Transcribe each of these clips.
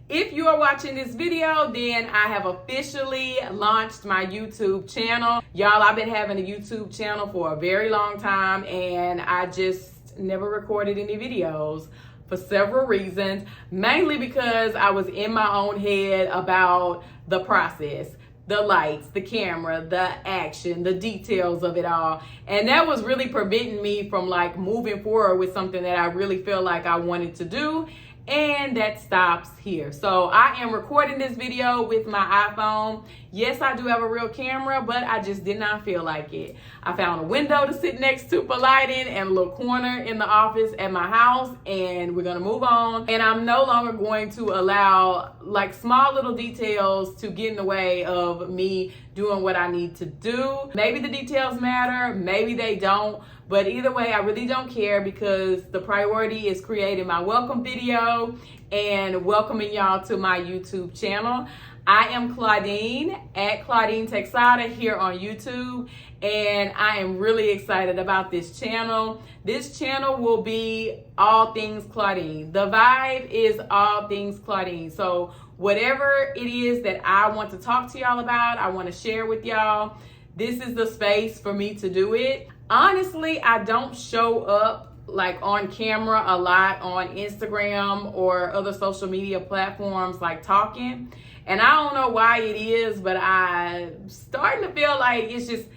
If you are watching this video, then I have officially launched my YouTube channel. Y'all, I've been having a YouTube channel for a very long time and I just never recorded any videos for several reasons, mainly because I was in my own head about the process, the lights, the camera, the action, the details of it all. And that was really preventing me from like moving forward with something that I really feel like I wanted to do. And that stops here. So I am recording this video with my iPhone. Yes, I do have a real camera, but I just did not feel like it. I found a window to sit next to for lighting and a little corner in the office at my house, and we're gonna move on. And I'm no longer going to allow like small little details to get in the way of me doing what I need to do. Maybe the details matter, maybe they don't. But either way, I really don't care because the priority is creating my welcome video and welcoming y'all to my YouTube channel. I am Claudine at Claudine Texada here on YouTube, and I am really excited about this channel. This channel will be All Things Claudine. The vibe is All Things Claudine. So whatever it is that I want to talk to y'all about, I want to share with y'all, this is the space for me to do it. Honestly, I don't show up like on camera a lot on Instagram or other social media platforms like talking. And I don't know why it is, but I'm starting to feel like it's just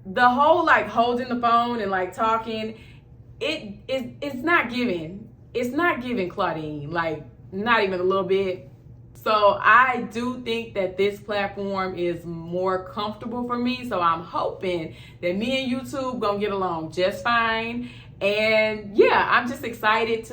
the whole like holding the phone and like talking, it's not giving. It's not giving Claudine, like not even a little bit. So I do think that this platform is more comfortable for me. So I'm hoping that me and YouTube gonna get along just fine. And yeah, I'm just excited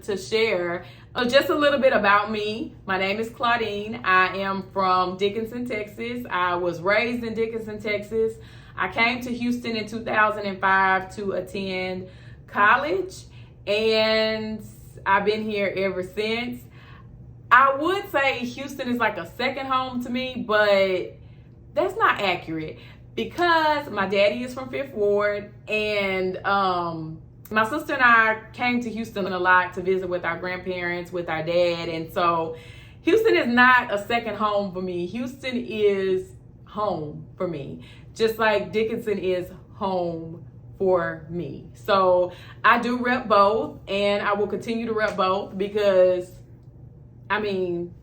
to share just a little bit about me. My name is Claudine. I am from Dickinson, Texas. I was raised in Dickinson, Texas. I came to Houston in 2005 to attend college, and I've been here ever since. I would say Houston is like a second home to me, but that's not accurate because my daddy is from Fifth Ward, and my sister and I came to Houston a lot to visit with our grandparents, with our dad, and so Houston is not a second home for me. Houston is home for me, just like Dickinson is home for me. So I do rep both, and I will continue to rep both because I mean,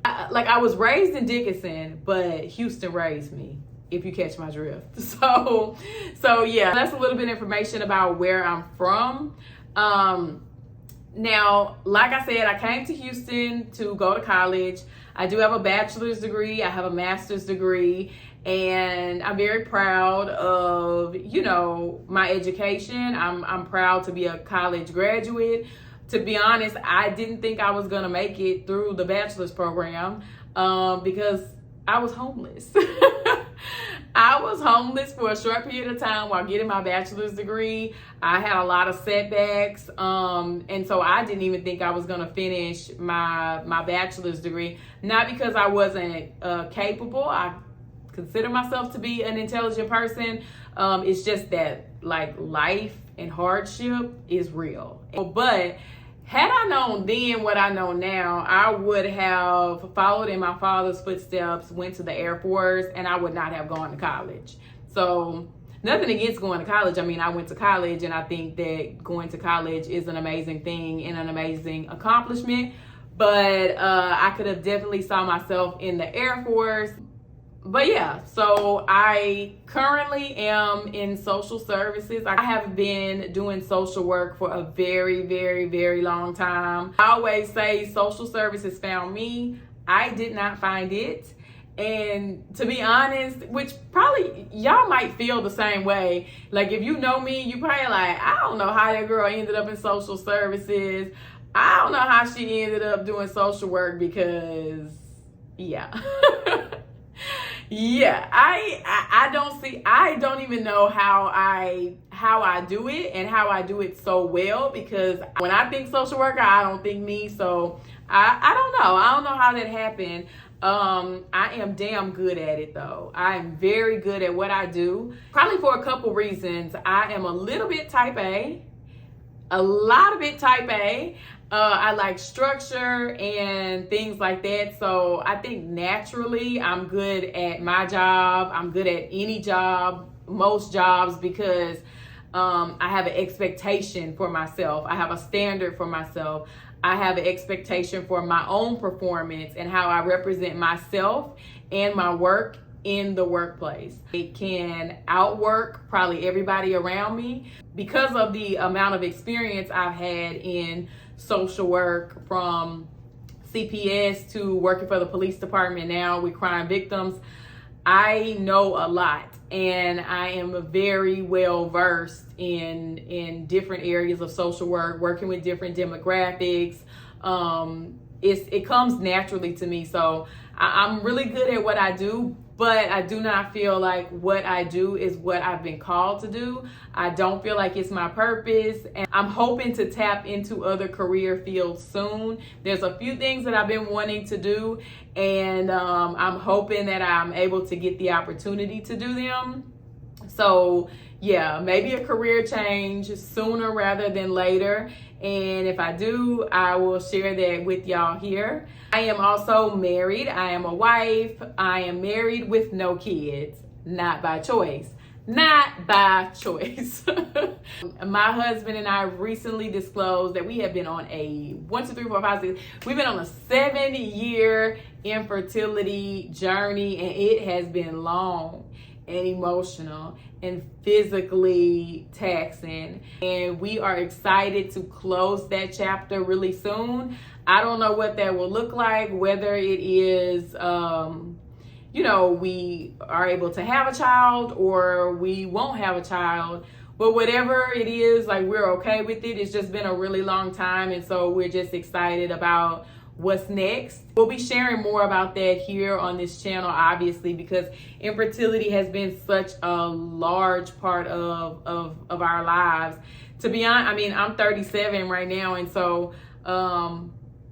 I was raised in Dickinson, but Houston raised me, if you catch my drift. So yeah, that's a little bit of information about where I'm from. Now, like I said, I came to Houston to go to college. I do have a bachelor's degree. I have a master's degree, and I'm very proud of, you know, my education. I'm proud to be a college graduate. To be honest, I didn't think I was gonna make it through the bachelor's program because I was homeless. I was homeless for a short period of time while getting my bachelor's degree. I had a lot of setbacks, and so I didn't even think I was gonna finish my bachelor's degree. Not because I wasn't capable. I consider myself to be an intelligent person. It's just that like life and hardship is real. But had I known then what I know now, I would have followed in my father's footsteps, went to the Air Force, and I would not have gone to college. So nothing against going to college. I mean, I went to college, and I think that going to college is an amazing thing and an amazing accomplishment. But I could have definitely saw myself in the Air Force. But yeah, so I currently am in social services. I have been doing social work for a very, very, very long time. I always say social services found me. I did not find it. And to be honest, which probably y'all might feel the same way. Like if you know me, you probably like, I don't know how that girl ended up in social services. I don't know how she ended up doing social work because, yeah. Yeah, I don't even know how I do it and how I do it so well, because when I think social worker, I don't think me. So I don't know how that happened. I am damn good at it though. I am very good at what I do, probably for a couple reasons. I am a little bit type A, a lot of it type A. I like structure and things like that. So I think naturally I'm good at my job. I'm good at any job, most jobs, because I have an expectation for myself. I have a standard for myself. I have an expectation for my own performance and how I represent myself and my work in the workplace. It can outwork probably everybody around me because of the amount of experience I've had in social work, from CPS to working for the police department now with crime victims. I know a lot, and I am very well versed in different areas of social work, working with different demographics. It comes naturally to me. So I'm really good at what I do, but I do not feel like what I do is what I've been called to do. I don't feel like it's my purpose, and I'm hoping to tap into other career fields soon. There's a few things that I've been wanting to do, and I'm hoping that I'm able to get the opportunity to do them. So yeah, maybe a career change sooner rather than later. And if I do, I will share that with y'all here. I am also married. I am a wife. I am married with no kids. Not by choice. Not by choice. My husband and I recently disclosed that we have been on a 1, 2, 3, 4, 5, 6. We've been on a 7-year infertility journey, and it has been long and emotional and physically taxing. And we are excited to close that chapter really soon. I don't know what that will look like, whether it is, we are able to have a child or we won't have a child. But whatever it is, like, we're okay with it. It's just been a really long time. And so we're just excited about what's next. We'll be sharing more about that here on this channel, obviously, because infertility has been such a large part of our lives. To be honest, I mean, I'm 37 right now, and so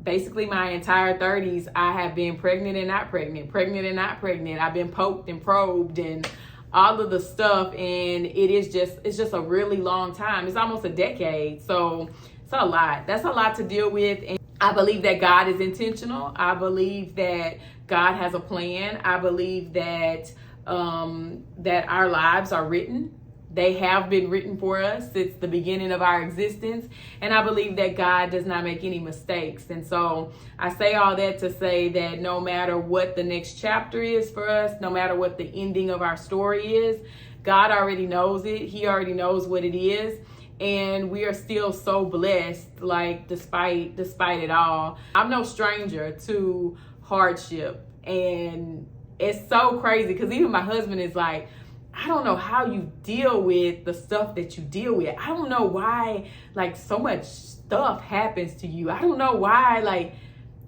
basically my entire 30s, I have been pregnant and not pregnant, pregnant and not pregnant. I've been poked and probed and all of the stuff, and it's just a really long time. It's almost a decade, so it's a lot. That's a lot to deal with. And I believe that God is intentional. I believe that God has a plan. I believe that that our lives are written. They have been written for us since the beginning of our existence. And I believe that God does not make any mistakes. And so I say all that to say that no matter what the next chapter is for us, no matter what the ending of our story is, God already knows it. He already knows what it is. And we are still so blessed, like, despite it all. I'm no stranger to hardship. And it's so crazy because even my husband is like, I don't know how you deal with the stuff that you deal with. I don't know why, like, so much stuff happens to you. I don't know why, like,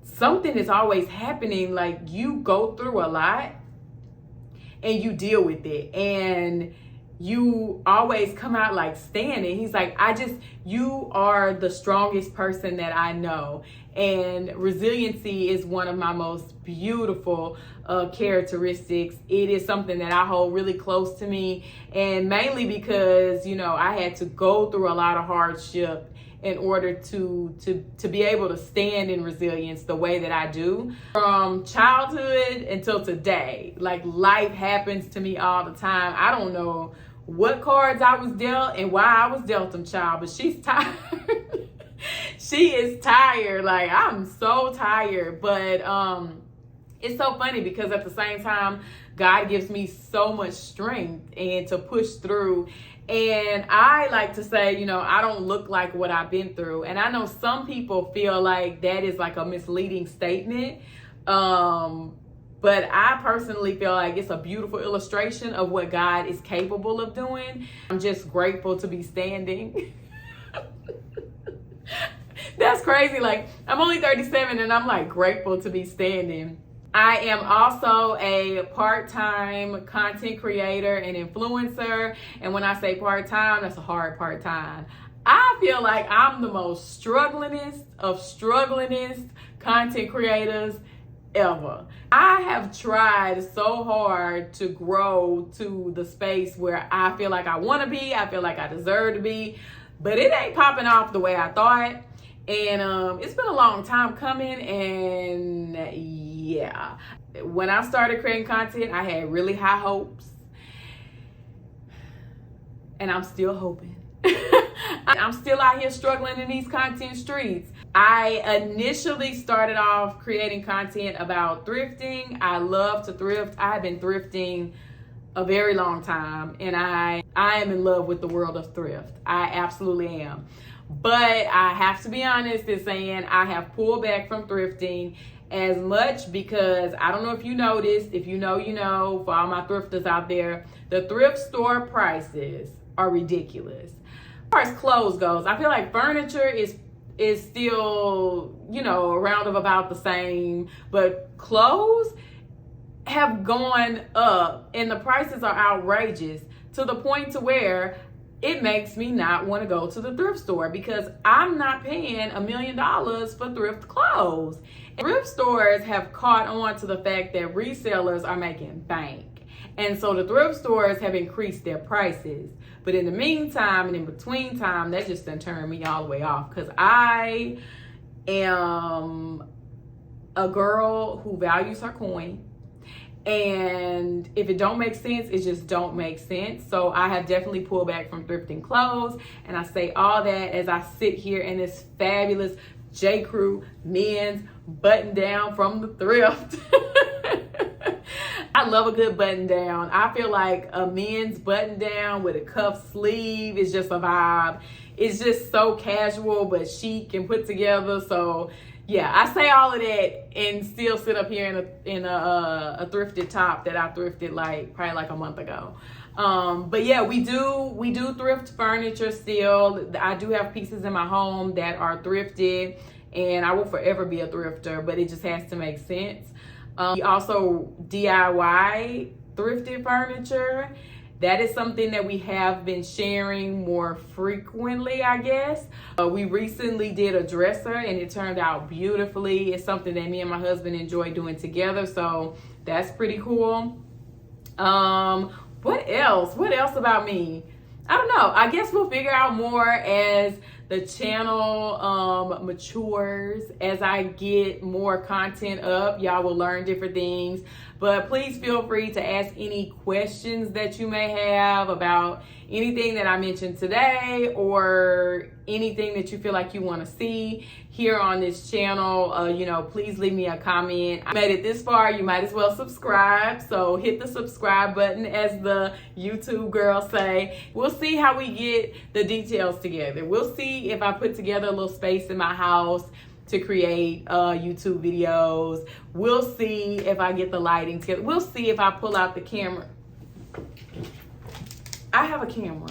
something is always happening. Like, you go through a lot and you deal with it. And you always come out like standing. He's like, you are the strongest person that I know. And resiliency is one of my most beautiful characteristics. It is something that I hold really close to me. And mainly because, I had to go through a lot of hardship in order to be able to stand in resilience the way that I do. From childhood until today, like, life happens to me all the time. I don't know what cards I was dealt and why I was dealt them, child, but she's tired. She is tired. Like, I'm so tired. But it's so funny because at the same time, God gives me so much strength and to push through. And I like to say, I don't look like what I've been through. And I know some people feel like that is like a misleading statement. But I personally feel like it's a beautiful illustration of what God is capable of doing. I'm just grateful to be standing. That's crazy. Like, I'm only 37 and I'm like grateful to be standing. I am also a part-time content creator and influencer. And when I say part-time, that's a hard part-time. I feel like I'm the most strugglingest of strugglingest content creators ever. I have tried so hard to grow to the space where I feel like I want to be, I feel like I deserve to be, but it ain't popping off the way I thought. And it's been a long time coming, and yeah, when I started creating content, I had really high hopes, and I'm still hoping. I'm still out here struggling in these content streets. I initially started off creating content about thrifting. I love to thrift. I've been thrifting a very long time, and I am in love with the world of thrift. I absolutely am. But I have to be honest in saying I have pulled back from thrifting as much because I don't know if you noticed. If you know, you know. For all my thrifters out there, the thrift store prices are ridiculous. As far as clothes goes, I feel like furniture is still, you know, around of about the same, but clothes have gone up and the prices are outrageous to the point to where it makes me not want to go to the thrift store because I'm not paying $1 million for thrift clothes. And thrift stores have caught on to the fact that resellers are making bank. And so the thrift stores have increased their prices. But in the meantime and in between time, that just done turned me all the way off because I am a girl who values her coin. And if it don't make sense, it just don't make sense. So I have definitely pulled back from thrifting clothes. And I say all that as I sit here in this fabulous J. Crew men's button down from the thrift. I love a good button down. I feel like a men's button down with a cuff sleeve is just a vibe. It's just so casual but chic and put together. So yeah, I say all of that and still sit up here in a thrifted top that I thrifted probably like a month ago. But yeah, we do thrift furniture still. I do have pieces in my home that are thrifted, and I will forever be a thrifter, but it just has to make sense. We also DIY thrifted furniture. That is something that we have been sharing more frequently, I guess. We recently did a dresser and it turned out beautifully. It's something that me and my husband enjoy doing together, so that's pretty cool. What else? What else about me? I don't know. I guess we'll figure out more as the channel matures. As I get more content up, y'all will learn different things. But please feel free to ask any questions that you may have about anything that I mentioned today or anything that you feel like you want to see here on this channel. You know, please leave me a comment. I made it this far, you might as well subscribe. So hit the subscribe button, as the YouTube girls say. We'll see how we get the details together. We'll see if I put together a little space in my house to create YouTube videos. We'll see if I get the lighting together. We'll see if I pull out the camera. I have a camera.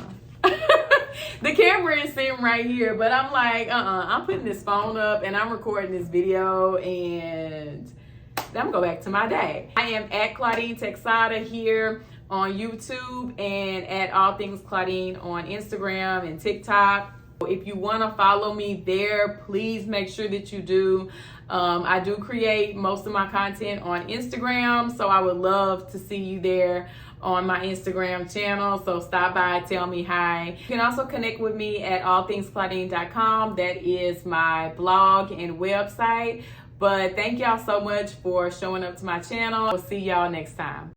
The camera is sitting right here, but I'm like, I'm putting this phone up and I'm recording this video, and then I'm gonna go back to my day. I am at Claudine Texada here on YouTube and at All Things Claudine on Instagram and TikTok. If you want to follow me there, please make sure that you do. I do create most of my content on Instagram, so I would love to see you there on my Instagram channel. So stop by, tell me hi. You can also connect with me at allthingsclaudine.com. That is my blog and website. But thank y'all so much for showing up to my channel. I'll see y'all next time.